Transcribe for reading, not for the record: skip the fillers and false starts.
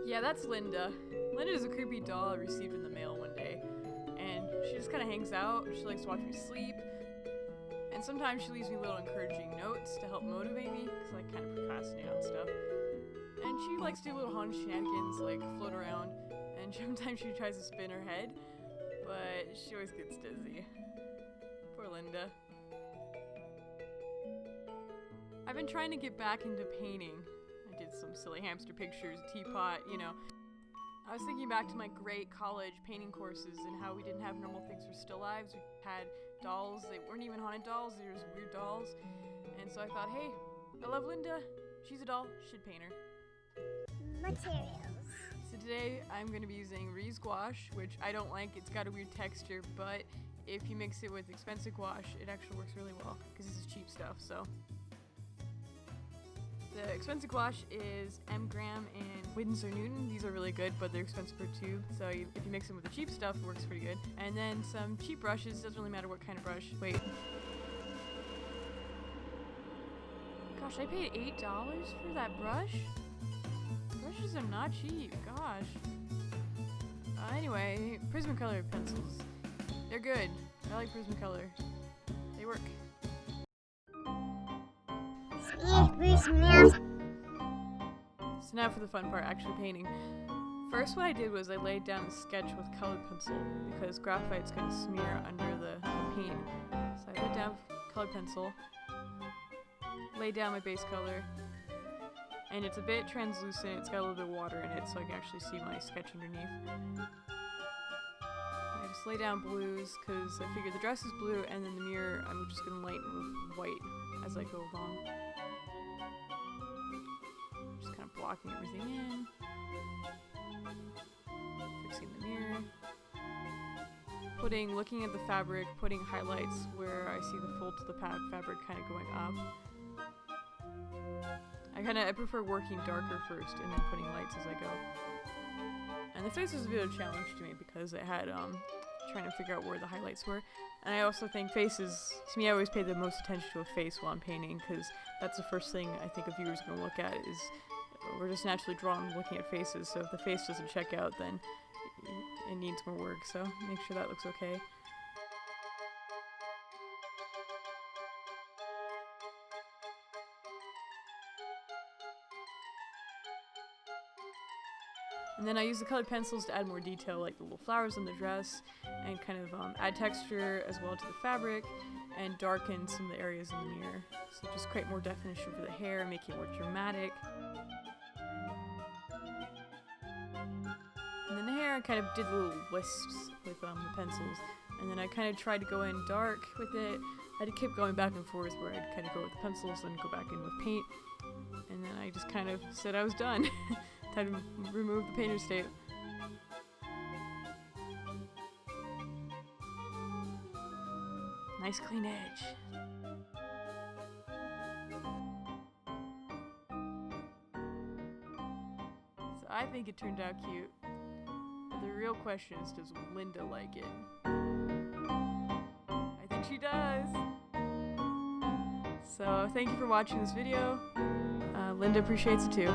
Yeah, that's Linda. Linda is a creepy doll I received in the mail one day, and she just kind of hangs out. She likes to watch me sleep, and sometimes she leaves me little encouraging notes to help motivate me, because I kind of procrastinate on stuff. And she likes to do little haunted shenanigans, like float around, and sometimes she tries to spin her head, but she always gets dizzy. Poor Linda. I've been trying to get back into painting. I did some silly hamster pictures, a teapot, you know. I was thinking back to my great college painting courses and how we didn't have normal things for still lives. We had dolls, they weren't even haunted dolls, they were just weird dolls. And so I thought, hey, I love Linda, she's a doll, should paint her. Materials. So today I'm going to be using reused gouache, which I don't like, it's got a weird texture, but if you mix it with expensive gouache, it actually works really well, because this is cheap stuff, so. The expensive gouache is M. Graham and Winsor Newton. These are really good, but they're expensive per tube. So if you mix them with the cheap stuff, it works pretty good. And then some cheap brushes. Doesn't really matter what kind of brush. Wait. Gosh, I paid $8 for that brush? Brushes are not cheap. Gosh. Anyway, Prismacolor pencils. They're good. I like Prismacolor. They work. So now for the fun part, actually painting. First what I did was I laid down the sketch with colored pencil because graphite's going to smear under the paint. So I laid down colored pencil, laid down my base color, and it's a bit translucent, it's got a little bit of water in it so I can actually see my sketch underneath. I just lay down blues because I figured the dress is blue and then the mirror I'm just going to lighten with white as I go along. Just kind of blocking everything in. Fixing the mirror. Looking at the fabric, putting highlights where I see the folds of the fabric kind of going up. I prefer working darker first and then putting lights as I go. And the face was a bit of a challenge to me because it had trying to figure out where the highlights were. And I also think faces, to me I always pay the most attention to a face while I'm painting because that's the first thing I think a viewer's going to look at is we're just naturally drawn looking at faces, so if the face doesn't check out then it needs more work, so make sure that looks okay. And then I use the colored pencils to add more detail, like the little flowers on the dress, and kind of add texture as well to the fabric, and darken some of the areas in the mirror. So just create more definition for the hair, make it more dramatic. And then the hair, I kind of did little wisps with the pencils, and then I kind of tried to go in dark with it. I kept going back and forth where I'd kind of go with the pencils and go back in with paint, and then I just kind of said I was done. Time to remove the painter's tape. Nice clean edge. So I think it turned out cute. But the real question is, does Linda like it? I think she does. So thank you for watching this video. Linda appreciates it too.